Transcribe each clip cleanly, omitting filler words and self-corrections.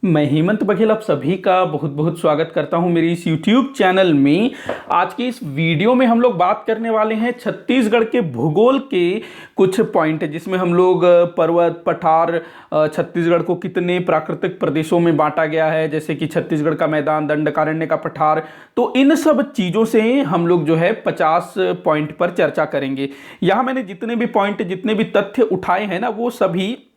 मैं हेमंत बघेल आप सभी का बहुत बहुत स्वागत करता हूं मेरी इस YouTube चैनल में। आज की इस वीडियो में हम लोग बात करने वाले हैं छत्तीसगढ़ के भूगोल के कुछ पॉइंट, जिसमें हम लोग पर्वत पठार, छत्तीसगढ़ को कितने प्राकृतिक प्रदेशों में बांटा गया है, जैसे कि छत्तीसगढ़ का मैदान, दंडकारण्य का पठार। तो इन सब चीज़ों से हम लोग जो है 50 पॉइंट पर चर्चा करेंगे। यहाँ मैंने जितने भी पॉइंट, जितने भी तथ्य उठाए हैं ना, वो सभी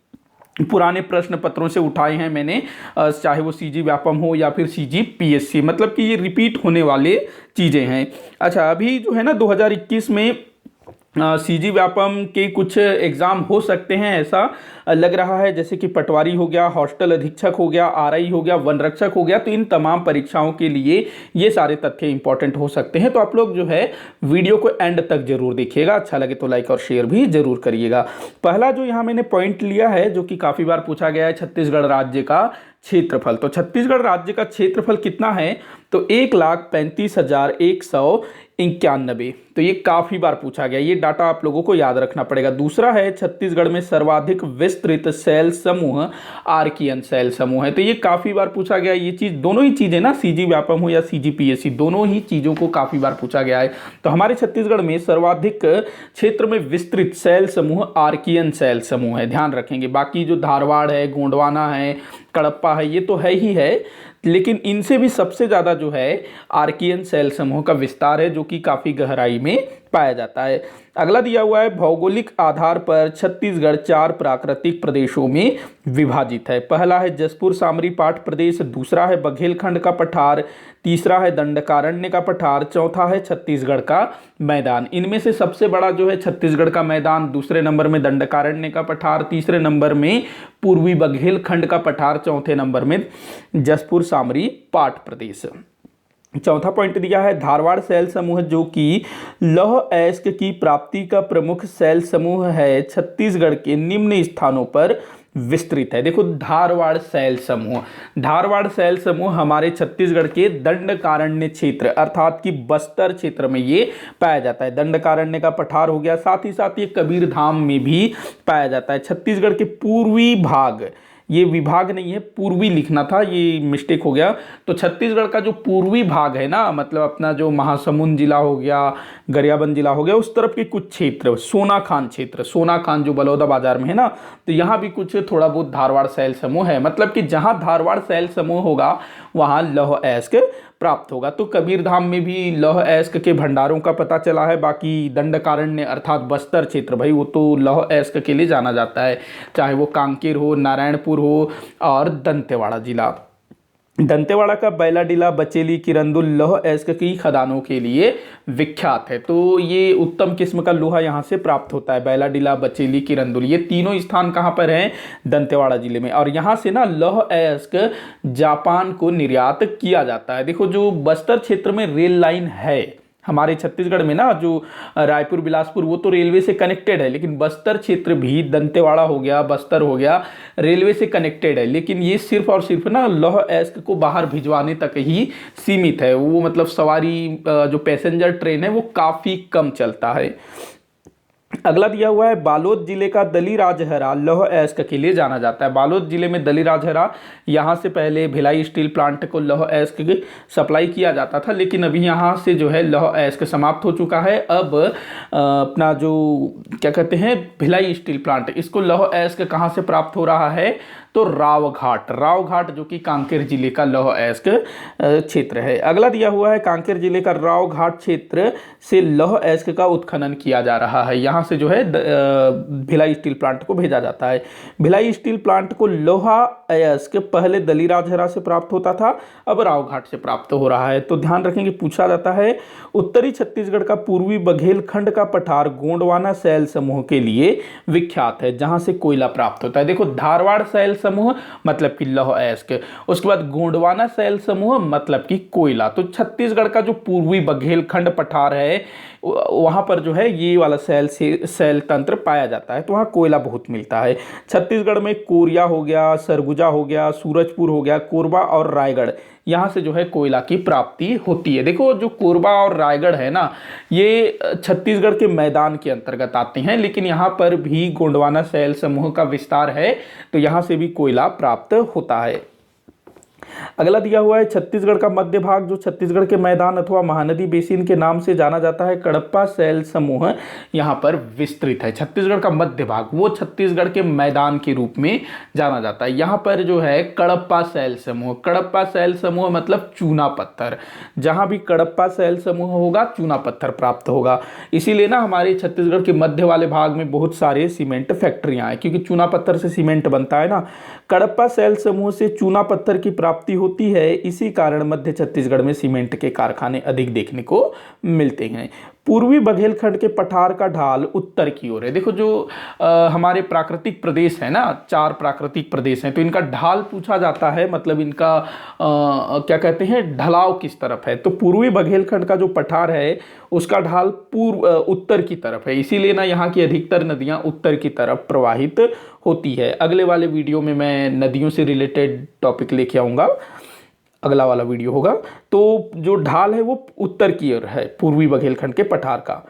पुराने प्रश्न पत्रों से उठाए हैं मैंने, चाहे वो सीजी व्यापम हो या फिर सीजी पीएससी, मतलब कि ये रिपीट होने वाले चीज़ें हैं। अच्छा, अभी जो है ना 2021 में सीजी व्यापम के कुछ एग्ज़ाम हो सकते हैं, ऐसा लग रहा है, जैसे कि पटवारी हो गया, हॉस्टल अधीक्षक हो गया, आरआई हो गया, वन रक्षक हो गया। तो इन तमाम परीक्षाओं के लिए ये सारे तथ्य इंपॉर्टेंट हो सकते हैं। तो आप लोग जो है वीडियो को एंड तक जरूर देखिएगा, अच्छा लगे तो लाइक और शेयर भी जरूर करिएगा। पहला जो यहाँ मैंने पॉइंट लिया है, जो कि काफ़ी बार पूछा गया है, छत्तीसगढ़ राज्य का क्षेत्रफल। तो छत्तीसगढ़ राज्य का क्षेत्रफल कितना है? तो 1,35,191। तो ये काफ़ी बार पूछा गया, ये डाटा आप लोगों को याद रखना पड़ेगा। दूसरा है, छत्तीसगढ़ में सर्वाधिक विस्तृत सेल समूह आर्कियन सेल समूह है। तो ये काफ़ी बार पूछा गया। ये चीज़, दोनों ही चीज़ें ना, सीजी व्यापम हो या सीजी पीएससी, दोनों ही चीज़ों को काफ़ी बार पूछा गया है। तो हमारे छत्तीसगढ़ में सर्वाधिक क्षेत्र में विस्तृत सेल समूह आर्कियन सेल समूह है, ध्यान रखेंगे। बाकी जो धारवाड़ है, गोंडवाना है, कड़प्पा है, ये तो है ही है, लेकिन इनसे भी सबसे ज़्यादा जो है आर्कियन सेल समूह का विस्तार है, जो कि काफ़ी गहराई में पाया जाता है। अगला दिया हुआ है, भौगोलिक आधार पर छत्तीसगढ़ 4 प्राकृतिक प्रदेशों में विभाजित है। पहला है जसपुर सामरी पाठ प्रदेश, दूसरा है बघेलखंड का पठार, तीसरा है दंडकारण्य का पठार, चौथा है छत्तीसगढ़ का मैदान। इनमें से सबसे बड़ा जो है छत्तीसगढ़ का मैदान, दूसरे नंबर में दंडकारण्य का पठार, तीसरे नंबर में पूर्वी बघेलखंड का पठार, चौथे नंबर में जसपुर सामरी पाठ प्रदेश। चौथा पॉइंट दिया है, धारवाड़ सेल समूह, जो कि लौह अयस्क की प्राप्ति का प्रमुख सेल समूह है, छत्तीसगढ़ के निम्न स्थानों पर विस्तृत है। देखो, धारवाड़ सेल समूह हमारे छत्तीसगढ़ के दंडकारण्य क्षेत्र अर्थात कि बस्तर क्षेत्र में ये पाया जाता है। दंडकारण्य का पठार हो गया, साथ ही साथ ये कबीरधाम में भी पाया जाता है। छत्तीसगढ़ के पूर्वी भाग, ये विभाग नहीं है, पूर्वी लिखना था, ये मिस्टेक हो गया। तो छत्तीसगढ़ का जो पूर्वी भाग है ना, मतलब अपना जो महासमुंद जिला हो गया, गरियाबंद जिला हो गया, उस तरफ के कुछ क्षेत्र, सोनाखान जो बलौदा बाजार में है ना, तो यहाँ भी कुछ थोड़ा बहुत धारवाड़ सेल समूह है। मतलब कि जहाँ धारवाड़ सेल समूह होगा वहाँ लौह अयस्क प्राप्त होगा। तो कबीरधाम में भी लौह अयस्क के भंडारों का पता चला है। बाकी दंडकारण्य अर्थात बस्तर क्षेत्र, भाई वो तो लौह अयस्क के लिए जाना जाता है, चाहे वो कांकेर हो, नारायणपुर हो और दंतेवाड़ा जिला। दंतेवाड़ा का बैलाडीला, बचेली, किरंदुल लौह अयस्क की खदानों के लिए विख्यात है। तो ये उत्तम किस्म का लोहा यहाँ से प्राप्त होता है। बैलाडीला, बचेली, किरंदुल, ये तीनों स्थान कहाँ पर हैं? दंतेवाड़ा जिले में। और यहाँ से ना लौह अयस्क जापान को निर्यात किया जाता है। देखो, जो बस्तर क्षेत्र में रेल लाइन है हमारे छत्तीसगढ़ में ना, जो रायपुर बिलासपुर, वो तो रेलवे से कनेक्टेड है, लेकिन बस्तर क्षेत्र भी, दंतेवाड़ा हो गया, बस्तर हो गया, रेलवे से कनेक्टेड है। लेकिन ये सिर्फ और सिर्फ ना लौह अयस्क को बाहर भिजवाने तक ही सीमित है। वो मतलब सवारी, जो पैसेंजर ट्रेन है, वो काफ़ी कम चलता है। अगला दिया हुआ है, बालोद जिले का दलीराजहरा लौह अयस्क के लिए जाना जाता है। बालोद जिले में दलीराजहरा, यहाँ से पहले भिलाई स्टील प्लांट को लौह अयस्क सप्लाई किया जाता था, लेकिन अभी यहाँ से जो है लौह अयस्क समाप्त हो चुका है। अब अपना जो क्या कहते हैं, भिलाई स्टील प्लांट, इसको लौह अयस्क कहाँ से प्राप्त हो रहा है? तो रावघाट, जो कि कांकेर जिले का लौह अयस्क क्षेत्र है। अगला दिया हुआ है, कांकेर जिले का रावघाट क्षेत्र से लौह अयस्क का उत्खनन किया जा रहा है। यहाँ से जो है भिलाई स्टील प्लांट को भेजा जाता है। भिलाई स्टील प्लांट को लोहा अयस्क पहले दलीराजहरा से प्राप्त होता था, अब रावघाट से प्राप्त हो रहा है। तो ध्यान रखेंगे, पूछा जाता है, उत्तरी छत्तीसगढ़ का पूर्वी बघेलखंड का पठार गोंडवाना सेल समूह के लिए विख्यात है, जहां से कोयला प्राप्त होता है। देखो, धारवाड़ सेल समूह मतलब कि लौह अयस्क, उसके बाद गोंडवाना सेल समूह मतलब कि कोयला। तो छत्तीसगढ़ का जो पूर्वी बघेलखंड पठार है, वहां पर जो है ये वाला सेल तंत्र पाया जाता है, तो वहाँ कोयला बहुत मिलता है। छत्तीसगढ़ में कोरिया हो गया, सरगुजा हो गया, सूरजपुर हो गया, कोरबा और रायगढ़, यहाँ से जो है कोयला की प्राप्ति होती है। देखो, जो कोरबा और रायगढ़ है ना, ये छत्तीसगढ़ के मैदान के अंतर्गत आते हैं, लेकिन यहाँ पर भी गोंडवाना सेल समूह का विस्तार है, तो यहाँ से भी कोयला प्राप्त होता है। अगला दिया हुआ है छत्तीसगढ़ का मध्य भाग जो छत्तीसगढ़ के मैदान अथवा महानदी बेसिन के नाम से जाना जाता है, कडप्पा शैल समूह यहाँ पर विस्तृत है। छत्तीसगढ़ का मध्य भाग वो छत्तीसगढ़ के मैदान के रूप में जाना जाता है। यहाँ पर जो है कडप्पा शैल समूह, कडप्पा शैल समूह मतलब चूना पत्थर, जहां भी कडप्पा शैल समूह होगा चूना पत्थर प्राप्त होगा। इसीलिए ना हमारे छत्तीसगढ़ के मध्य वाले भाग में बहुत सारे सीमेंट फैक्ट्रियां हैं, क्योंकि चूना पत्थर से सीमेंट बनता है ना। कडप्पा शैल समूह से चूना पत्थर की प्राप्ति होती है, इसी कारण मध्य छत्तीसगढ़ में सीमेंट के कारखाने अधिक देखने को मिलते हैं। पूर्वी बघेलखंड के पठार का ढाल उत्तर की ओर है। देखो जो हमारे प्राकृतिक प्रदेश है ना, 4 प्राकृतिक प्रदेश हैं, तो इनका ढाल पूछा जाता है, मतलब इनका क्या कहते हैं, ढलाव किस तरफ है। तो पूर्वी बघेलखंड का जो पठार है उसका ढाल उत्तर की तरफ है, इसीलिए ना यहाँ की अधिकतर नदियाँ उत्तर की तरफ प्रवाहित होती है। अगले वाले वीडियो में मैं नदियों से रिलेटेड टॉपिक लेके आऊँगा, अगला वाला वीडियो होगा। तो जो ढाल है वो उत्तर की ओर है पूर्वी बघेलखंड के पठार का।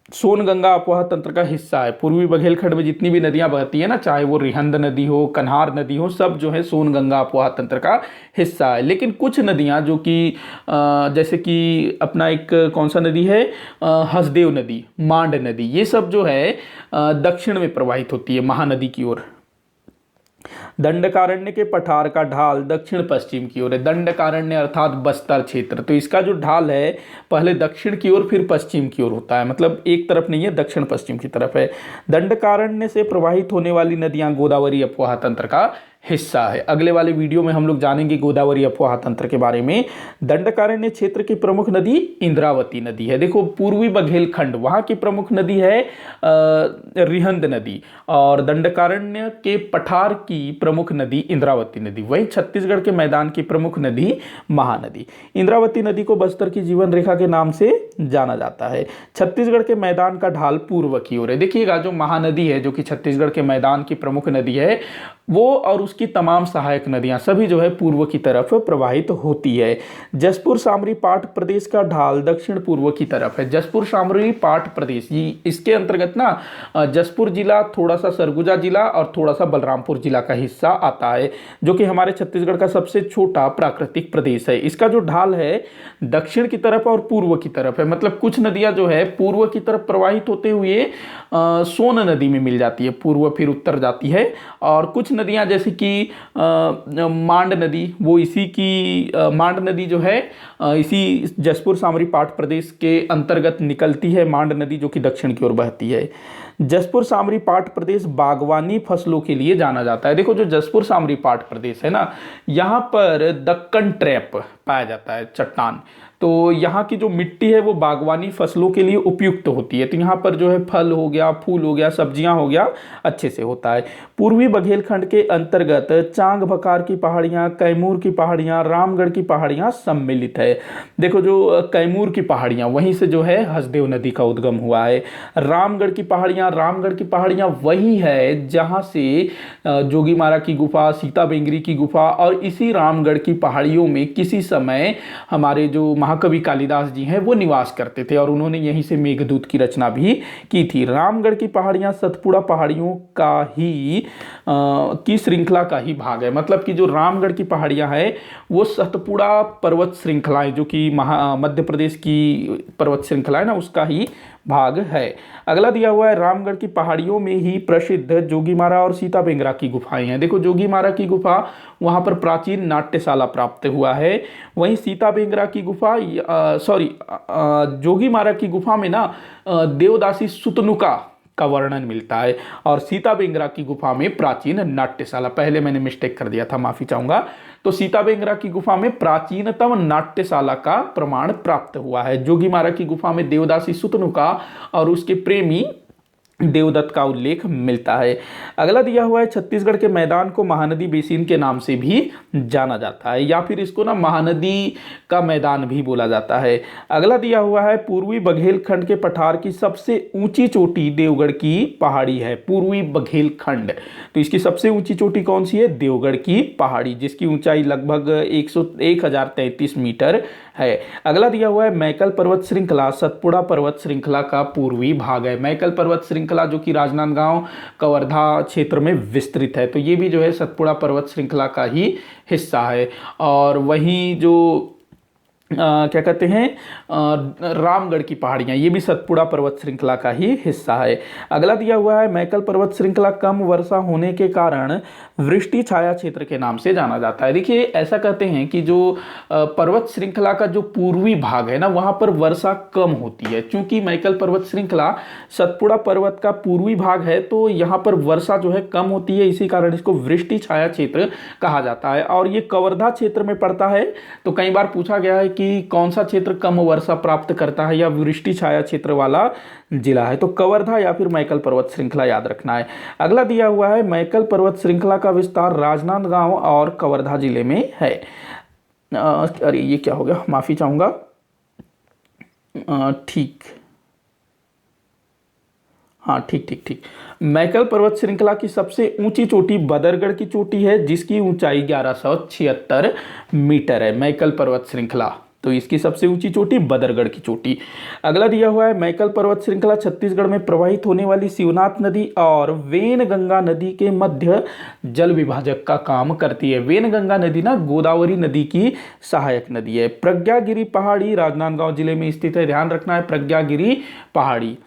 सोनगंगा अफवाह तंत्र का हिस्सा है। पूर्वी बघेलखंड में जितनी भी नदियां बहती है ना, चाहे वो रिहंद नदी हो, कन्हार नदी हो, सब जो है सोनगंगा अफवाह तंत्र का हिस्सा है। लेकिन कुछ नदियां जो कि जैसे कि अपना एक कौन सा नदी है, हसदेव नदी, मांड नदी, ये सब जो है दक्षिण में प्रवाहित होती है महानदी की ओर। दंडकारण्य के पठार का ढाल दक्षिण पश्चिम की ओर है। दंडकारण्य अर्थात बस्तर क्षेत्र, तो इसका जो ढाल है पहले दक्षिण की ओर फिर पश्चिम की ओर होता है, मतलब एक तरफ नहीं है, दक्षिण पश्चिम की तरफ है। दंडकारण्य से प्रवाहित होने वाली नदियां गोदावरी अफवाह तंत्र का हिस्सा है। अगले वाले वीडियो में हम लोग जानेंगे गोदावरी अफवाह तंत्र के बारे में। दंडकारण्य क्षेत्र की प्रमुख नदी इंद्रावती नदी है। देखो पूर्वी बघेलखंड वहां की प्रमुख नदी है रिहंद नदी, और दंडकारण्य के पठार की प्रमुख नदी इंद्रावती नदी। वहीं छत्तीसगढ़ के मैदान की प्रमुख नदी महानदी। इंद्रावती नदी को बस्तर की जीवन रेखा के नाम से जाना जाता है। छत्तीसगढ़ के मैदान का ढाल पूर्व की ओर है। देखिएगा जो महानदी है जो कि छत्तीसगढ़ के मैदान की प्रमुख नदी है, वो और उसकी तमाम सहायक नदियां सभी जो है पूर्व की तरफ प्रवाहित होती है। जसपुर सामरी पाठ प्रदेश का ढाल दक्षिण पूर्व की तरफ है। जसपुर सामरी पाठ प्रदेश, इसके अंतर्गत ना जसपुर जिला, थोड़ा सा सरगुजा जिला और थोड़ा सा बलरामपुर जिला का हिस्सा आता है, जो कि हमारे छत्तीसगढ़ का सबसे छोटा प्राकृतिक प्रदेश है। इसका जो ढाल है दक्षिण की तरफ और पूर्व की तरफ है, मतलब कुछ नदियां जो है पूर्व की तरफ प्रवाहित होते हुए सोन नदी में मिल जाती है, पूर्व फिर उत्तर जाती है, और कुछ नदियां जैसे कि मांड नदी, वो इसी की मांड नदी जो है इसी जसपुर सामरी पाठ प्रदेश के अंतर्गत निकलती है, मांड नदी जो कि दक्षिण की ओर बहती है। जसपुर सामरी पाठ प्रदेश बागवानी फसलों के लिए जाना जाता है। देखो जो जसपुर सामरी पाठ प्रदेश है ना, यहाँ पर दक्कन ट्रैप पाया जाता है, चट्टान, तो यहाँ की जो मिट्टी है वो बागवानी फसलों के लिए उपयुक्त होती है। तो यहाँ पर जो है फल हो गया, फूल हो गया, सब्जियां हो गया, अच्छे से होता है। पूर्वी बघेलखंड के अंतर्गत चांग भकार की पहाड़ियाँ, कैमूर की पहाड़ियाँ, रामगढ़ की पहाड़ियाँ सम्मिलित है। देखो जो कैमूर की पहाड़ियाँ, वहीं से जो है हसदेव नदी का उद्गम हुआ है। रामगढ़ की पहाड़ियाँ वही है जहाँ से जोगीमारा की गुफा, सीता बेंगरी की गुफा, और इसी रामगढ़ की पहाड़ियों में किसी समय हमारे जो महाकवि कालिदास जी हैं वो निवास करते थे, और उन्होंने यहीं से मेघदूत की रचना भी की थी। रामगढ़ की पहाड़ियाँ सतपुड़ा पहाड़ियों का ही की श्रृंखला का ही भाग है, मतलब कि जो रामगढ़ की पहाड़ियाँ हैं वो सतपुड़ा पर्वत श्रृंखलाएं, जो कि मध्य प्रदेश की पर्वत श्रृंखला है ना, उसका ही भाग है। अगला दिया हुआ है रामगढ़ की पहाड़ियों में ही प्रसिद्ध जोगीमारा और सीता बेंगरा की गुफाएं हैं। देखो जोगीमारा की गुफा, वहां पर प्राचीन नाट्यशाला प्राप्त हुआ है। वहीं सीता बेंगरा की गुफा, जोगीमारा की गुफा में ना देवदासी सुतनुका का वर्णन मिलता है, और सीता बेंगरा की गुफा में प्राचीन नाट्यशाला, पहले मैंने मिस्टेक कर दिया था, माफी चाहूंगा। तो सीता बेंगरा की गुफा में प्राचीनतम नाट्यशाला का प्रमाण प्राप्त हुआ है। जोगीमारा की गुफा में देवदासी सुतनुका और उसके प्रेमी देवदत्त का उल्लेख मिलता है। अगला दिया हुआ है छत्तीसगढ़ के मैदान को महानदी बेसिन के नाम से भी जाना जाता है, या फिर इसको ना महानदी का मैदान भी बोला जाता है। अगला दिया हुआ है पूर्वी बघेलखंड के पठार की सबसे ऊंची चोटी देवगढ़ की पहाड़ी है। पूर्वी बघेलखंड, तो इसकी सबसे ऊंची चोटी कौन सी है? देवगढ़ की पहाड़ी, जिसकी ऊंचाई लगभग 1033 मीटर है। अगला दिया हुआ है मैकल पर्वत श्रृंखला सतपुड़ा पर्वत श्रृंखला का पूर्वी भाग है। मैकल पर्वत श्रृंखला जो कि राजनांदगांव कवर्धा क्षेत्र में विस्तृत है, तो ये भी जो है सतपुड़ा पर्वत श्रृंखला का ही हिस्सा है। और वहीं जो क्या कहते हैं रामगढ़ की पहाड़ियाँ, ये भी सतपुड़ा पर्वत श्रृंखला का ही हिस्सा है। अगला दिया हुआ है मैकल पर्वत श्रृंखला कम वर्षा होने के कारण वृष्टि छाया क्षेत्र के नाम से जाना जाता है। देखिए ऐसा कहते हैं कि जो पर्वत श्रृंखला का जो पूर्वी भाग है ना, वहाँ पर वर्षा कम होती है। चूंकि मैकल पर्वत श्रृंखला सतपुड़ा पर्वत का पूर्वी भाग है, तो यहाँ पर वर्षा जो है कम होती है, इसी कारण इसको वृष्टि छाया क्षेत्र कहा जाता है। और ये कवर्धा क्षेत्र में पड़ता है। तो कई बार पूछा गया है कि कौन सा क्षेत्र कम वर्षा प्राप्त करता है या वृष्टि छाया क्षेत्र वाला जिला है, तो कवर्धा या फिर मैकल पर्वत श्रृंखला याद रखना है। अगला दिया हुआ है मैकल पर्वत श्रृंखला का विस्तार राजनांदगांव और कवर्धा जिले में है। अरे ये क्या हो गया, माफी चाहूंगा। ठीक, हाँ ठीक ठीक ठीक। मैकल पर्वत श्रृंखला की सबसे ऊंची चोटी बदरगढ़ की चोटी है, जिसकी ऊंचाई 1176 मीटर है। मैकल पर्वत श्रृंखला, तो इसकी सबसे ऊंची चोटी बदरगढ़ की चोटी। अगला दिया हुआ है मैकल पर्वत श्रृंखला छत्तीसगढ़ में प्रवाहित होने वाली शिवनाथ नदी और वेनगंगा नदी के मध्य जल विभाजक का काम करती है। वेनगंगा नदी ना गोदावरी नदी की सहायक नदी है। प्रज्ञागिरी पहाड़ी राजनांदगांव जिले में स्थित है, ध्यान रखना है प्रज्ञागिरी पहाड़ी।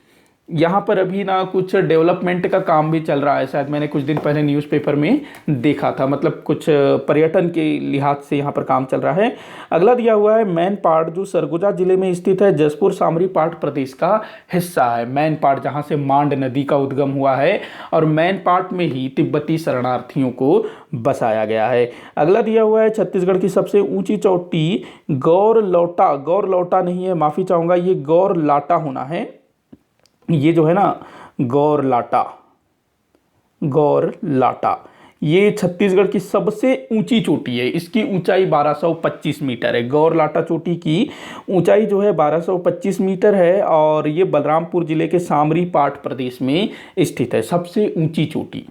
यहाँ पर अभी ना कुछ डेवलपमेंट का काम भी चल रहा है, शायद मैंने कुछ दिन पहले न्यूज़पेपर में देखा था, मतलब कुछ पर्यटन के लिहाज से यहाँ पर काम चल रहा है। अगला दिया हुआ है मैनपाट, जो सरगुजा जिले में स्थित है, जसपुर सामरी पाट प्रदेश का हिस्सा है। मैनपाट, जहाँ से मांड नदी का उद्गम हुआ है, और मैनपाट में ही तिब्बती शरणार्थियों को बसाया गया है। अगला दिया हुआ है छत्तीसगढ़ की सबसे ऊंची चोटी गौरलौटा, गौरलौटा नहीं है, माफ़ी चाहूँगा, ये गौरलाटा होना है। ये जो है ना गौरलाटा, गौरलाटा ये छत्तीसगढ़ की सबसे ऊंची चोटी है। इसकी ऊंचाई 1225 मीटर है। गौरलाटा चोटी की ऊंचाई जो है 1225 मीटर है, और ये बलरामपुर जिले के सामरी पाट प्रदेश में स्थित है, सबसे ऊंची चोटी।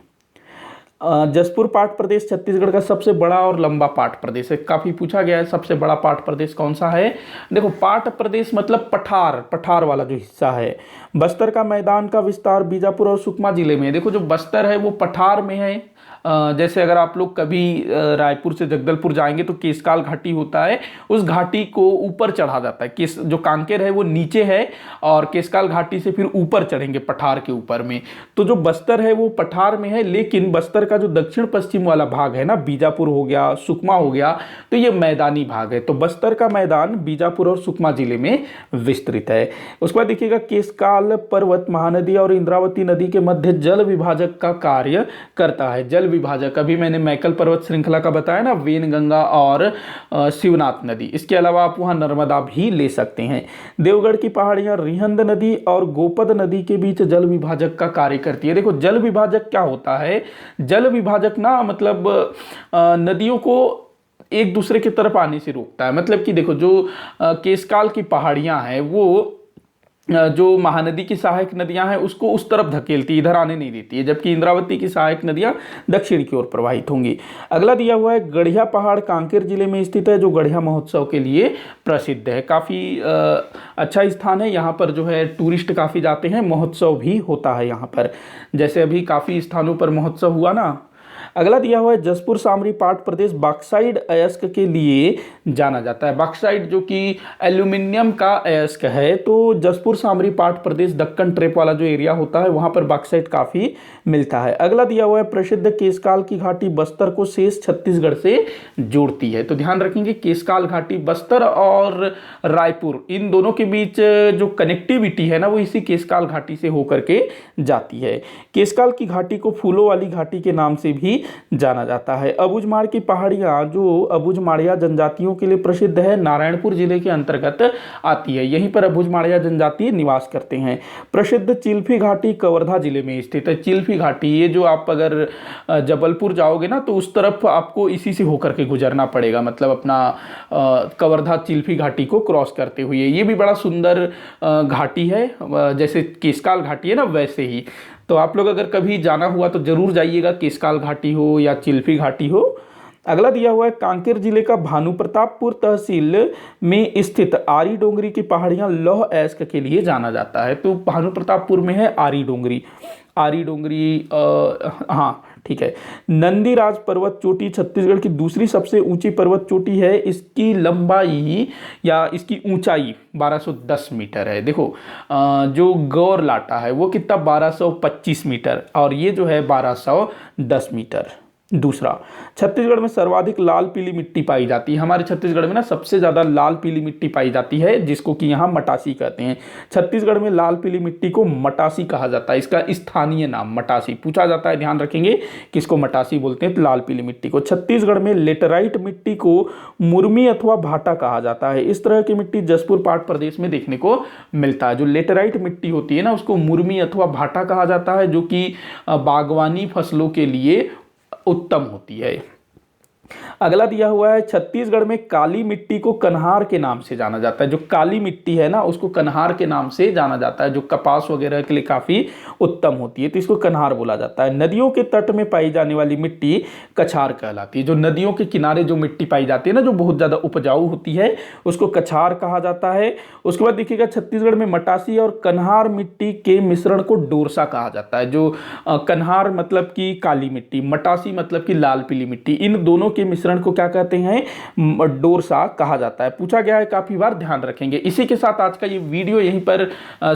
जसपुर पाट प्रदेश छत्तीसगढ़ का सबसे बड़ा और लंबा पाट प्रदेश है। काफ़ी पूछा गया है सबसे बड़ा पाट प्रदेश कौन सा है। देखो पाट प्रदेश मतलब पठार, पठार वाला जो हिस्सा है। बस्तर का मैदान का विस्तार बीजापुर और सुकमा जिले में है। देखो जो बस्तर है वो पठार में है। जैसे अगर आप लोग कभी रायपुर से जगदलपुर जाएंगे तो केसकाल घाटी होता है, उस घाटी को ऊपर चढ़ा जाता है। केस जो कांकेर है वो नीचे है, और केसकाल घाटी से फिर ऊपर चढ़ेंगे पठार के ऊपर में। तो जो बस्तर है वो पठार में है, लेकिन बस्तर का जो दक्षिण पश्चिम वाला भाग है ना, बीजापुर हो गया, सुकमा हो गया, तो ये मैदानी भाग है। तो बस्तर का मैदान बीजापुर और सुकमा जिले में विस्तृत है। उसके बाद देखिएगा केसकाल पर्वत महानदी और इंद्रावती नदी के मध्य जल विभाजक का कार्य करता है। जल विभाजक, अभी मैंने मैकल पर्वत श्रृंखला का बताया ना, वेनगंगा और शिवनाथ नदी। इसके अलावा आप वहां नर्मदा भी ले सकते हैं। देवगढ़ की पहाड़ियां रिहंद नदी और गोपद नदी के बीच जल विभाजक का कार्य करती है। देखो जल विभाजक क्या होता है, जल विभाजक ना मतलब नदियों को एक दूसरे की तरफ आने से रोकता है। मतलब कि देखो जो केसकाल की पहाड़ियां हैं वो जो महानदी की सहायक नदियां हैं उसको उस तरफ धकेलती, इधर आने नहीं देती है, जबकि इंद्रावती की सहायक नदियां दक्षिण की ओर प्रवाहित होंगी। अगला दिया हुआ है गढ़िया पहाड़ कांकेर जिले में स्थित है, जो गढ़िया महोत्सव के लिए प्रसिद्ध है। काफ़ी अच्छा स्थान है, यहाँ पर जो है टूरिस्ट काफ़ी जाते हैं, महोत्सव भी होता है यहाँ पर, जैसे अभी काफ़ी स्थानों पर महोत्सव हुआ ना। अगला दिया हुआ है जसपुर सामरी पाट प्रदेश बॉक्साइट अयस्क के लिए जाना जाता है। बॉक्साइट जो कि एल्यूमिनियम का अयस्क है, तो जसपुर सामरी पाट प्रदेश दक्कन ट्रेप वाला जो एरिया होता है वहां पर बॉक्साइट काफी मिलता है। अगला दिया हुआ है प्रसिद्ध केसकाल की घाटी बस्तर को शेष छत्तीसगढ़ से जोड़ती है। तो ध्यान रखेंगे केसकाल घाटी बस्तर और रायपुर इन दोनों के बीच जो कनेक्टिविटी है ना वो इसी केसकाल घाटी से होकर के जाती है। केसकाल की घाटी को फूलों वाली घाटी के नाम से भी जाना जाता है। अबुझमाड़ की पहाड़ियां जो अबुझमाड़िया जनजातियों के लिए प्रसिद्ध है, नारायणपुर जिले के अंतर्गत आती है। यहीं पर अबुझमाड़िया जनजाति निवास करते हैं। प्रसिद्ध चिल्फी घाटी कवर्धा जिले में स्थित है। चिल्फी घाटी ये जो आप अगर जबलपुर जाओगे ना तो उस तरफ आपको इसी से होकर के गुजरना पड़ेगा, मतलब अपना कवर्धा चिल्फी घाटी को क्रॉस करते हुए। ये भी बड़ा सुंदर घाटी है, जैसे केसकाल घाटी है ना वैसे ही। तो आप लोग अगर कभी जाना हुआ तो जरूर जाइएगा, केसकाल घाटी हो या चिल्फी घाटी हो। अगला दिया हुआ है कांकेर जिले का भानुप्रतापपुर तहसील में स्थित आरी डोंगरी की पहाड़ियां लौह अयस्क के लिए जाना जाता है। तो भानुप्रतापपुर में है आरी डोंगरी। आरी डोंगरी हाँ ठीक है। नंदीराज पर्वत चोटी छत्तीसगढ़ की दूसरी सबसे ऊंची पर्वत चोटी है। इसकी लंबाई या इसकी ऊंचाई 1210 मीटर है। देखो जो गौर लाटा है वो कितना 1225 मीटर और ये जो है 1210 मीटर। दूसरा, छत्तीसगढ़ में सर्वाधिक लाल पीली मिट्टी पाई जाती है। हमारे छत्तीसगढ़ में ना सबसे ज़्यादा लाल पीली मिट्टी पाई जाती है जिसको कि यहाँ मटासी कहते हैं। छत्तीसगढ़ में लाल पीली मिट्टी को मटासी कहा जाता है। इसका स्थानीय नाम मटासी पूछा जाता है, ध्यान रखेंगे किसको मटासी बोलते हैं, तो लाल पीली मिट्टी को। छत्तीसगढ़ में लेटराइट मिट्टी को मुर्मी अथवा भाटा कहा जाता है। इस तरह की मिट्टी जसपुर पाट प्रदेश में देखने को मिलता है। जो लेटराइट मिट्टी होती है ना उसको मुर्मी अथवा भाटा कहा जाता है, जो कि बागवानी फसलों के लिए उत्तम होती है। अगला दिया हुआ है छत्तीसगढ़ में काली मिट्टी को कन्हार के नाम से जाना जाता है। जो काली मिट्टी है ना उसको कन्हार के नाम से जाना जाता है, जो कपास वगैरह के लिए काफी उत्तम होती है, तो इसको कन्हार बोला जाता है। नदियों के तट में पाई जाने वाली मिट्टी कछार कहलाती है। जो नदियों के किनारे जो मिट्टी पाई जाती है ना जो बहुत ज्यादा उपजाऊ होती है उसको कछार कहा जाता है। उसके बाद देखिएगा छत्तीसगढ़ में मटासी और कन्हार मिट्टी के मिश्रण को डोरसा कहा जाता है। जो कन्हार मतलब की काली मिट्टी, मटासी मतलब की लाल पीली मिट्टी, इन दोनों के मिश्रण को क्या कहते हैं, डोरसा कहा जाता है। पूछा गया है काफी बार, ध्यान रखेंगे। इसी के साथ आज का ये वीडियो यहीं पर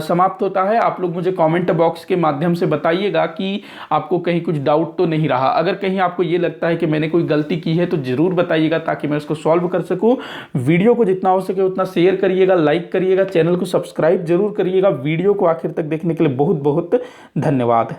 समाप्त होता है। आप लोग मुझे कमेंट बॉक्स के माध्यम से बताइएगा कि आपको कहीं कुछ डाउट तो नहीं रहा। अगर कहीं आपको ये लगता है कि मैंने कोई गलती की है तो जरूर बताइएगा ताकि मैं उसको सॉल्व कर सकूं। वीडियो को जितना हो सके उतना शेयर करिएगा, लाइक करिएगा, चैनल को सब्सक्राइब जरूर करिएगा। वीडियो को आखिर तक देखने के लिए बहुत बहुत धन्यवाद।